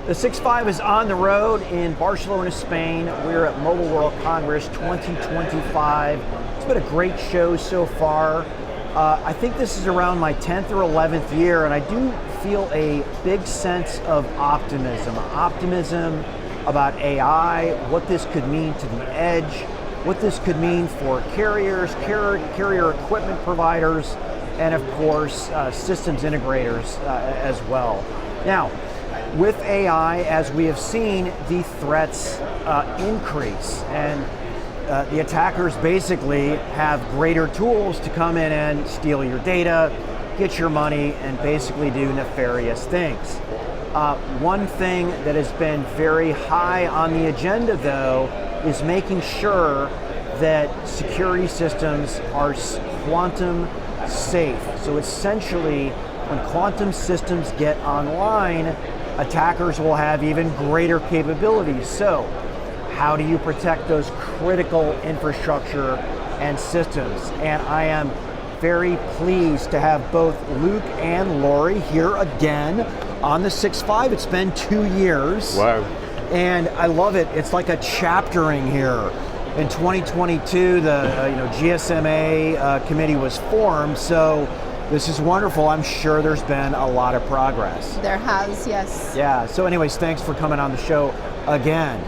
The 6.5 is on the road in Barcelona, Spain. We're at Mobile World Congress 2025. It's been a great show so far. I think this is around my 10th or 11th year, and I do feel a big sense of optimism. Optimism about AI, what this could mean to the edge, what this could mean for carriers, carrier equipment providers, and of course, systems integrators as well. Now, with AI, as we have seen, the threats increase, and the attackers basically have greater tools to come in and steal your data, get your money, and basically do nefarious things. One thing that has been very high on the agenda, though, is making sure that security systems are quantum safe. So essentially, when quantum systems get online, attackers will have even greater capabilities. So, how do you protect those critical infrastructure and systems? And I am very pleased to have both Luke and Lory here again on the 6.5. It's been 2 years. Wow. And I love it. It's like a chaptering here. In 2022, the GSMA committee was formed, so this is wonderful. I'm sure there's been a lot of progress. There has, yes. Yeah, so anyways, thanks for coming on the show again.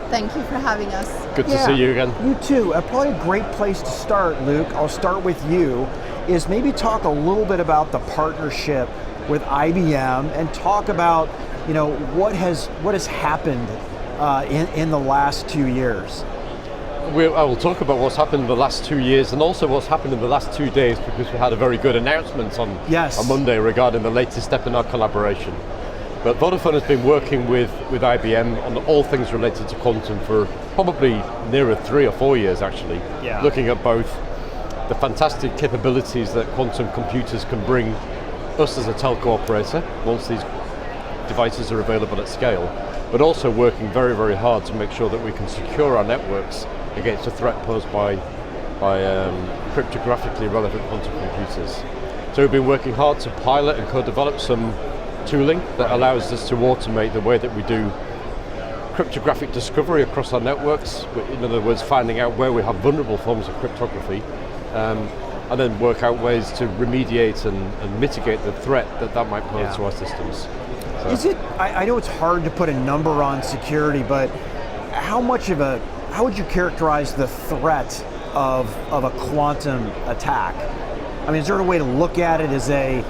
Thank you for having us. Good to see you again. You too. Probably a great place to start, Luke. I'll start with you, is maybe talk a little bit about the partnership with IBM and talk about what has happened in the last 2 years. I will talk about what's happened in the last 2 years and also what's happened in the last 2 days, because we had a very good announcement on Monday regarding the latest step in our collaboration. But Vodafone has been working with IBM on all things related to quantum for probably nearer 3 or 4 years actually, looking at both the fantastic capabilities that quantum computers can bring us as a telco operator once these devices are available at scale, but also working very, very hard to make sure that we can secure our networks against a threat posed by cryptographically relevant quantum computers. So we've been working hard to pilot and co-develop some tooling that allows us to automate the way that we do cryptographic discovery across our networks, in other words, finding out where we have vulnerable forms of cryptography, and then work out ways to remediate and mitigate the threat that might pose to our systems. So. Is it, I know it's hard to put a number on security, but how would you characterize the threat of a quantum attack? I mean, is there a way to look at it? Is it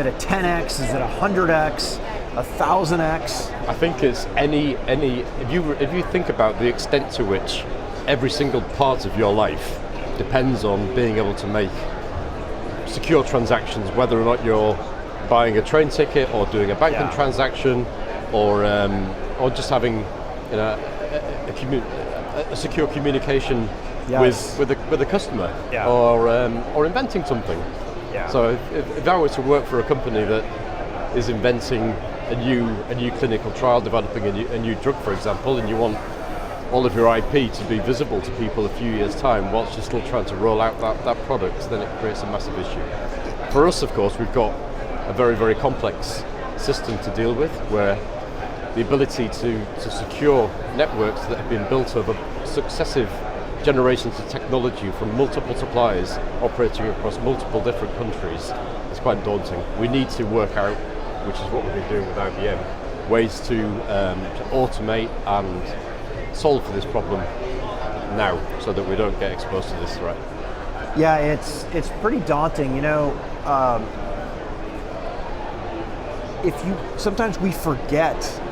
a 10x? Is it a 100x? 1,000x? I think it's any. If you think about the extent to which every single part of your life depends on being able to make secure transactions, whether or not you're buying a train ticket or doing a banking transaction, or just having a secure communication with a customer, or inventing something. So if I were to work for a company that is inventing a new clinical trial, developing a new drug, for example, and you want all of your IP to be visible to people a few years' time whilst you're still trying to roll out that product, then it creates a massive issue. For us, of course, we've got a very, very complex system to deal with, where the ability to secure networks that have been built over successive generations of technology from multiple suppliers operating across multiple different countries is quite daunting. We need to work out, which is what we've been doing with IBM, ways to automate and solve for this problem now, so that we don't get exposed to this threat. Yeah, it's pretty daunting. Sometimes we forget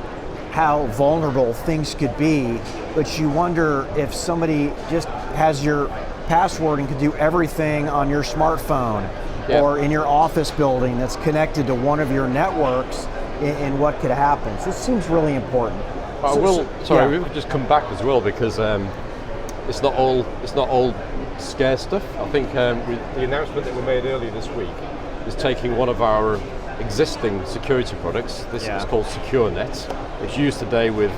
how vulnerable things could be, but you wonder if somebody just has your password and could do everything on your smartphone or in your office building that's connected to one of your networks, and what could happen. So this seems really important. We would just come back as well, because it's not all scare stuff. I think the announcement that we made earlier this week is taking one of our existing security products. This is called SecureNet. It's used today with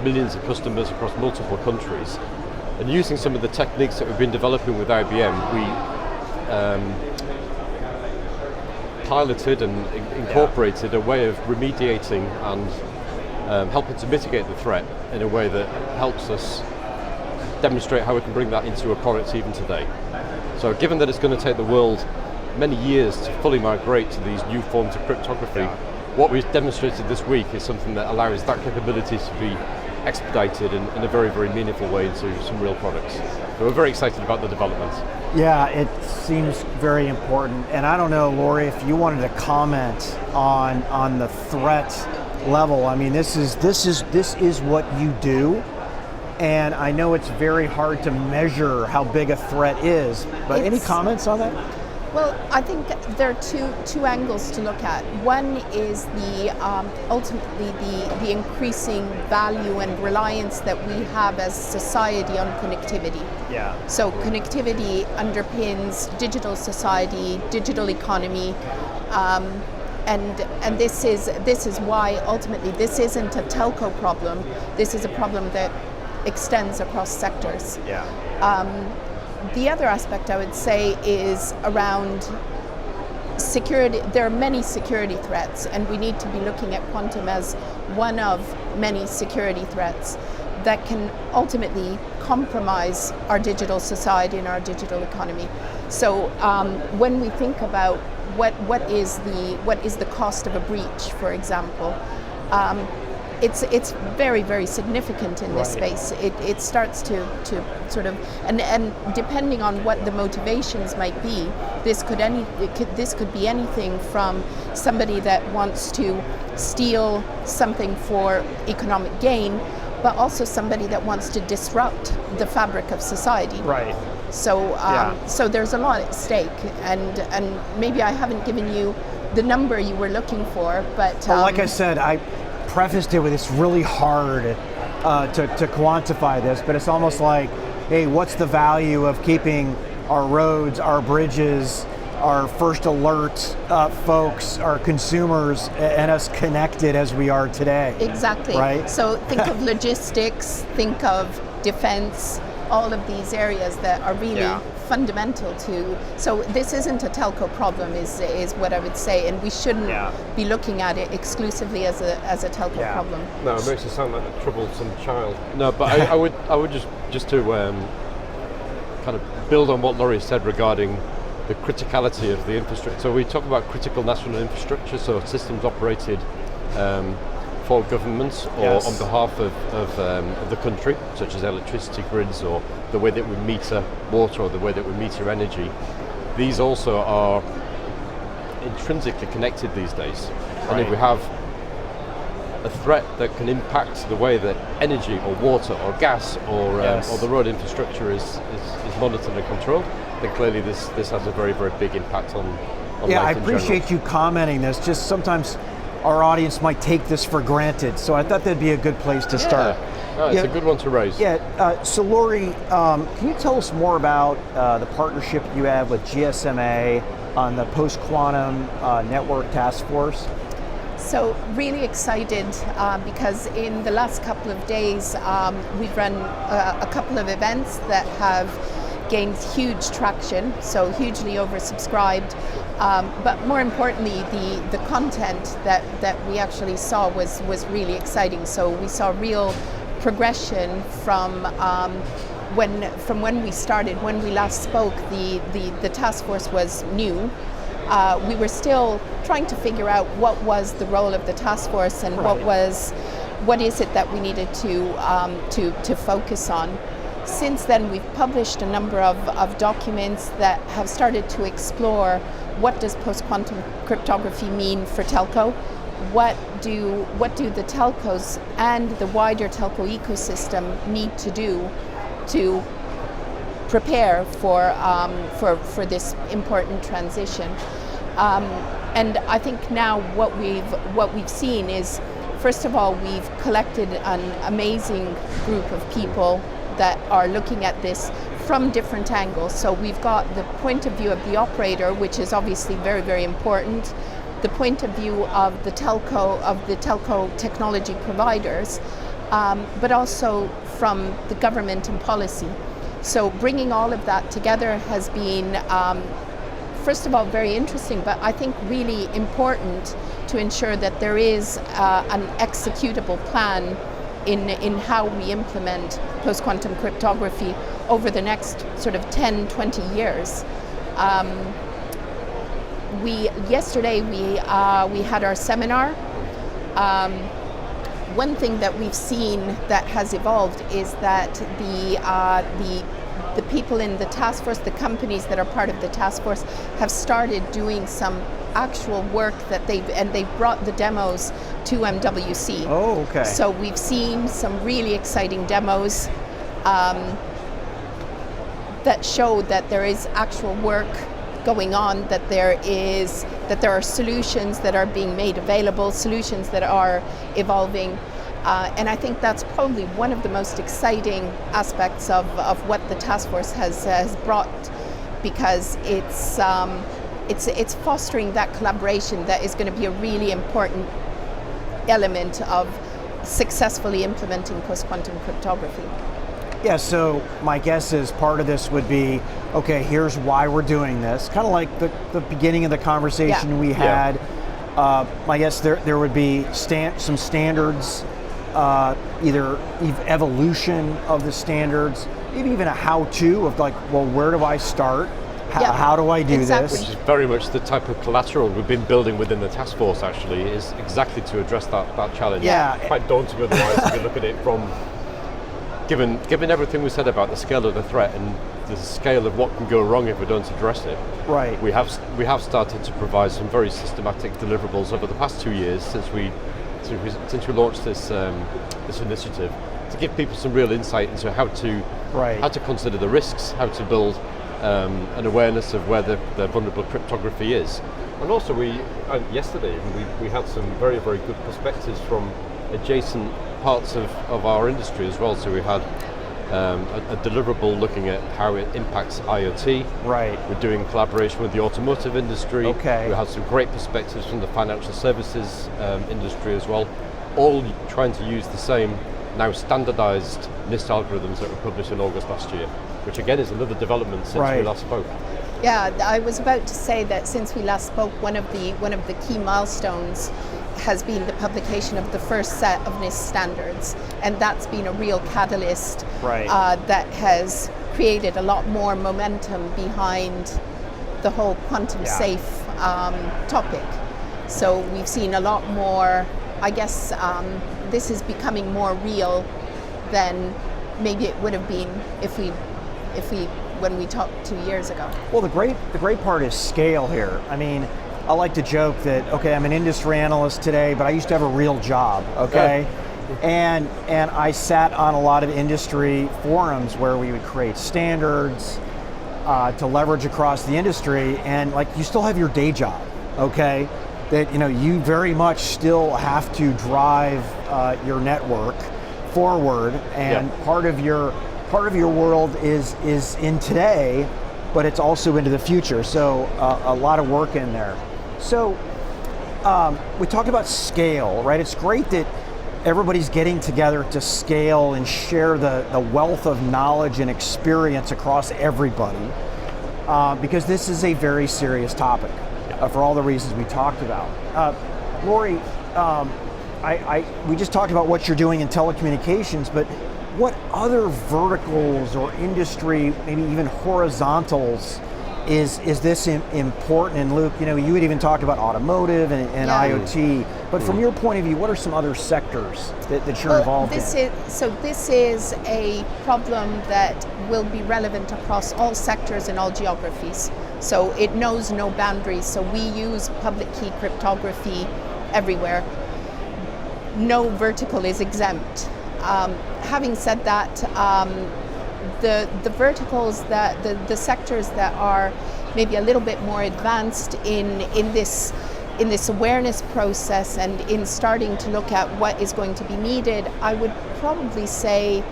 millions of customers across multiple countries. And using some of the techniques that we've been developing with IBM, we piloted and incorporated a way of remediating and helping to mitigate the threat in a way that helps us demonstrate how we can bring that into a product even today. So given that it's going to take the world many years to fully migrate to these new forms of cryptography, what we've demonstrated this week is something that allows that capability to be expedited in a very, very meaningful way into some real products. So we're very excited about the development. Yeah, it seems very important. And I don't know, Lory, if you wanted to comment on the threat level. I mean, this is what you do. And I know it's very hard to measure how big a threat is, but any comments on that? Well, I think there are two angles to look at. One is ultimately the increasing value and reliance that we have as society on connectivity. Yeah. So connectivity underpins digital society, digital economy, and this is why ultimately this isn't a telco problem. This is a problem that extends across sectors. Yeah. The other aspect I would say is around security. There are many security threats, and we need to be looking at quantum as one of many security threats that can ultimately compromise our digital society and our digital economy. So when we think about what is the cost of a breach, for example, it's very, very significant in this space. It starts to sort of, and depending on what the motivations might be, this could be anything from somebody that wants to steal something for economic gain, but also somebody that wants to disrupt the fabric of society. Right. So so there's a lot at stake, and maybe I haven't given you the number you were looking for, but well, like I said, I prefaced it with it's really hard to quantify this, but it's almost like, hey, what's the value of keeping our roads, our bridges, our first alert folks, our consumers, and us connected as we are today? Exactly. Right? So think of logistics, think of defense, all of these areas that are really fundamental to. So this isn't a telco problem, is what I would say, and we shouldn't be looking at it exclusively as a telco problem. No, it makes it sound like a troublesome child. No, but I would just to kind of build on what Lory said regarding the criticality of the infrastructure. So we talk about critical national infrastructure, so systems operated for governments or on behalf of the country, such as electricity grids or the way that we meter water or the way that we meter energy. These also are intrinsically connected these days. And if we have a threat that can impact the way that energy or water or gas or the road infrastructure is monitored and controlled, then clearly this has a very, very big impact on life I in appreciate general. you commenting this. Just sometimes our audience might take this for granted, so I thought that'd be a good place to start. No, it's a good one to raise. So Lory, can you tell us more about the partnership you have with GSMA on the post-quantum network task force? So really excited because in the last couple of days we've run a couple of events that have gained huge traction, so hugely oversubscribed. But more importantly, the content that we actually saw was really exciting. So we saw real progression from when we started. When we last spoke, the task force was new. We were still trying to figure out what was the role of the task force and what is it that we needed to focus on. Since then, we've published a number of documents that have started to explore what does post-quantum cryptography mean for telco. What do the telcos and the wider telco ecosystem need to do to prepare for this important transition? And I think now what we've seen is, first of all, we've collected an amazing group of people that are looking at this from different angles. So we've got the point of view of the operator, which is obviously very, very important, the point of view of the telco technology providers, but also from the government and policy. So bringing all of that together has been first of all, very interesting, but I think really important to ensure that there is an executable plan in how we implement post-quantum cryptography over the next sort of 10, 20 years. Yesterday we had our seminar. One thing that we've seen that has evolved is that the people in the task force, the companies that are part of the task force, have started doing some actual work that they've brought the demos to MWC. Oh, okay. So we've seen some really exciting demos that show that there is actual work going on, that there are solutions that are being made available, solutions that are evolving. And I think that's probably one of the most exciting aspects of what the task force has brought, because it's fostering that collaboration that is going to be a really important element of successfully implementing post-quantum cryptography. Yeah, so my guess is part of this would be, okay, here's why we're doing this. Kind of like the beginning of the conversation we had. I guess there would be some standards, either evolution of the standards, maybe even a how-to of like, well, where do I start? How do I do this? Which is very much the type of collateral we've been building within the task force, actually, is exactly to address that challenge. Yeah. Quite daunting otherwise if you look at it from... Given everything we said about the scale of the threat and the scale of what can go wrong if we don't address it, right? We have started to provide some very systematic deliverables over the past 2 years since we launched this initiative, to give people some real insight into how to consider the risks, how to build an awareness of where the vulnerable cryptography is. And also yesterday we had some very, very good perspectives from adjacent parts of our industry as well. So we had a deliverable looking at how it impacts IoT. Right. We're doing collaboration with the automotive industry. Okay. We had some great perspectives from the financial services industry as well, all trying to use the same now standardized NIST algorithms that were published in August last year, which again is another development since we last spoke. Yeah, I was about to say that since we last spoke, one of the key milestones has been the publication of the first set of NIST standards, and that's been a real catalyst that has created a lot more momentum behind the whole quantum safe topic. So we've seen a lot more, I guess this is becoming more real than maybe it would have been when we talked 2 years ago. Well, the great part is scale here. I mean, I like to joke that, okay, I'm an industry analyst today, but I used to have a real job, okay? And I sat on a lot of industry forums where we would create standards to leverage across the industry, and like you still have your day job, okay? That you very much still have to drive your network forward, and part of your world is in today, but it's also into the future. So a lot of work in there. So we talked about scale, right? It's great that everybody's getting together to scale and share the wealth of knowledge and experience across everybody, because this is a very serious topic for all the reasons we talked about. Lory, we just talked about what you're doing in telecommunications, but what other verticals or industry, maybe even horizontals, is this important? And Luke, you had even talked about automotive and IoT, but from your point of view, what are some other sectors that you're involved in? This is a problem that will be relevant across all sectors and all geographies. So it knows no boundaries. So we use public key cryptography everywhere. No vertical is exempt. Having said that, the verticals the sectors that are maybe a little bit more advanced in this awareness process and in starting to look at what is going to be needed, I would probably say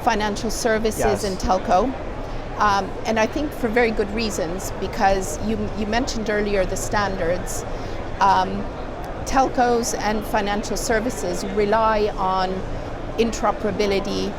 financial services and telco. And I think for very good reasons, because you mentioned earlier the standards. Telcos and financial services rely on interoperability,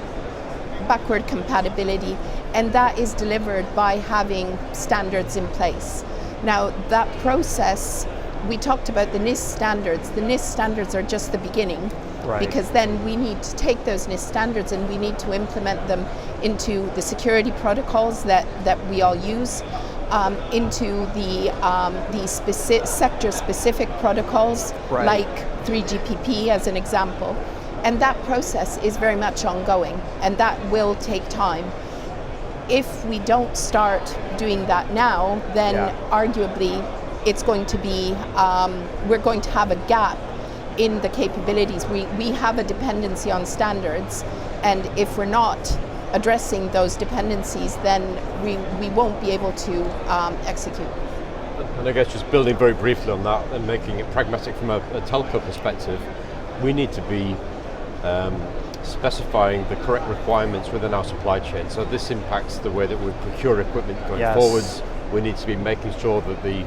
backward compatibility, and that is delivered by having standards in place. Now, that process, we talked about the NIST standards. The NIST standards are just the beginning, because then we need to take those NIST standards and we need to implement them into the security protocols that we all use, into the sector-specific protocols, like 3GPP as an example. And that process is very much ongoing, and that will take time. If we don't start doing that now, then arguably it's going to be, we're going to have a gap in the capabilities. We have a dependency on standards, and if we're not addressing those dependencies, then we won't be able to execute. And I guess just building very briefly on that and making it pragmatic from a telco perspective, we need to be specifying the correct requirements within our supply chain. So this impacts the way that we procure equipment going forwards. We need to be making sure that the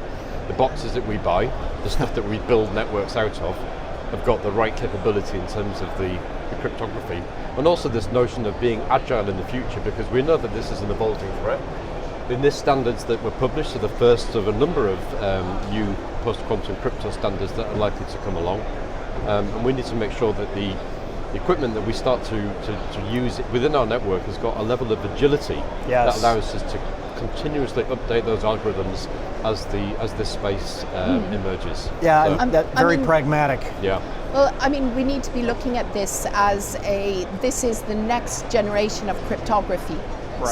boxes that we buy, the stuff that we build networks out of, have got the right capability in terms of the cryptography. And also this notion of being agile in the future, because we know that this is an evolving threat. The NIST standards that were published are the first of a number of new post-quantum crypto standards that are likely to come along. And we need to make sure that the equipment that we start to use within our network has got a level of agility that allows us to continuously update those algorithms as this space emerges. Yeah, so, very pragmatic. Yeah. Well, I mean, we need to be looking at this as this is the next generation of cryptography.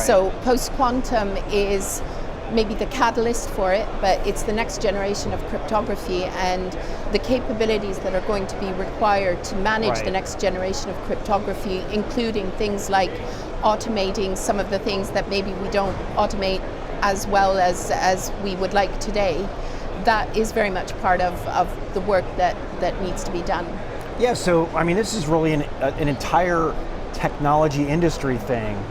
So post-quantum is maybe the catalyst for it, but it's the next generation of cryptography, and the capabilities that are going to be required to manage the next generation of cryptography, including things like automating some of the things that maybe we don't automate as well as we would like today. That is very much part of the work that needs to be done. Yeah, so I mean, this is really an entire technology industry thing.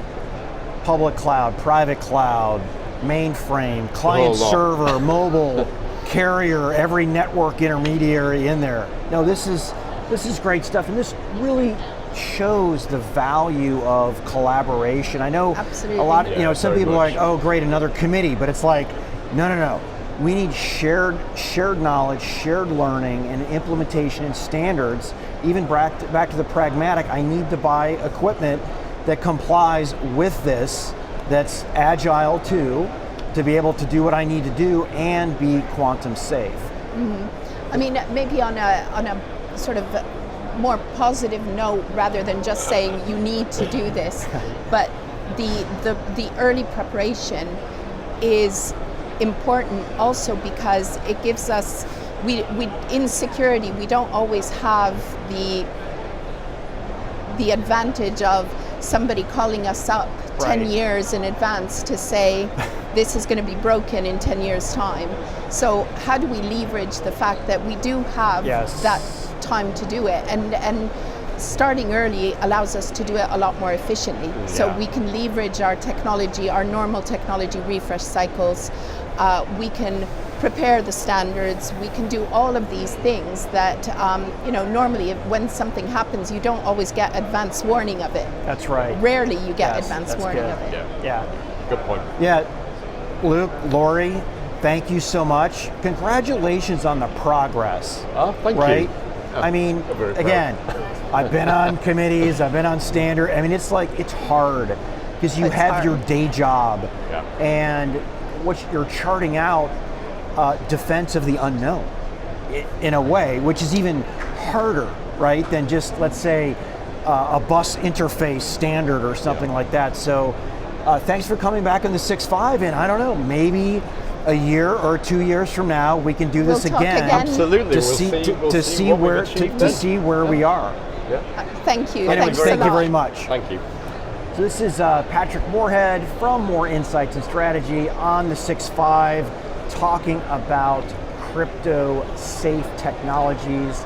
Public cloud, private cloud, mainframe, client server, mobile, carrier, every network intermediary in there. No, this is great stuff, and this really shows the value of collaboration. I know a lot, some people are like, oh great, another committee, but it's like, no. We need shared knowledge, shared learning, and implementation and standards. Even back to the pragmatic, I need to buy equipment that complies with this, that's agile too, to be able to do what I need to do and be quantum safe. Mm-hmm. I mean, maybe on a sort of more positive note, rather than just saying you need to do this, but the early preparation is important also because it gives us, we in security we don't always have the advantage of somebody calling us up 10 years in advance to say this is going to be broken in 10 years time. So how do we leverage the fact that we do have that time to do it, and starting early allows us to do it a lot more efficiently. So we can leverage our technology, our normal technology refresh cycles, we can prepare the standards, we can do all of these things that, normally when something happens, you don't always get advance warning of it. That's right. Rarely you get advance warning of it. Yeah. Good point. Yeah. Luke, Lory, thank you so much. Congratulations on the progress. Oh, thank you. I mean, again, I've been on committees, I've been on standard. I mean, it's hard because you have your day job and what you're charting out defense of the unknown in a way, which is even harder, right, than just, let's say, a bus interface standard or something like that. So thanks for coming back in the 6.5, and I don't know, maybe a year or 2 years from now we can do this again. Absolutely. To see where we are. Thank you. Anyways, thank you very much. Thank you. So this is Patrick Moorhead from Moor Insights and Strategy on the 6.5, talking about crypto safe technologies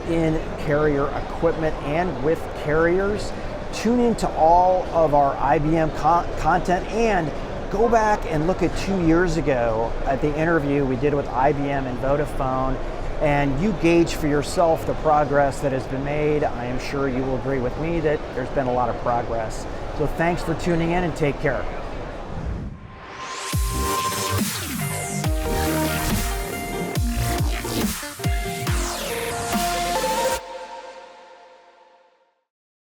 in carrier equipment and with carriers. Tune into all of our IBM content and go back and look at 2 years ago at the interview we did with IBM and Vodafone, and you gauge for yourself the progress that has been made. I am sure you will agree with me that there's been a lot of progress. So thanks for tuning in and take care.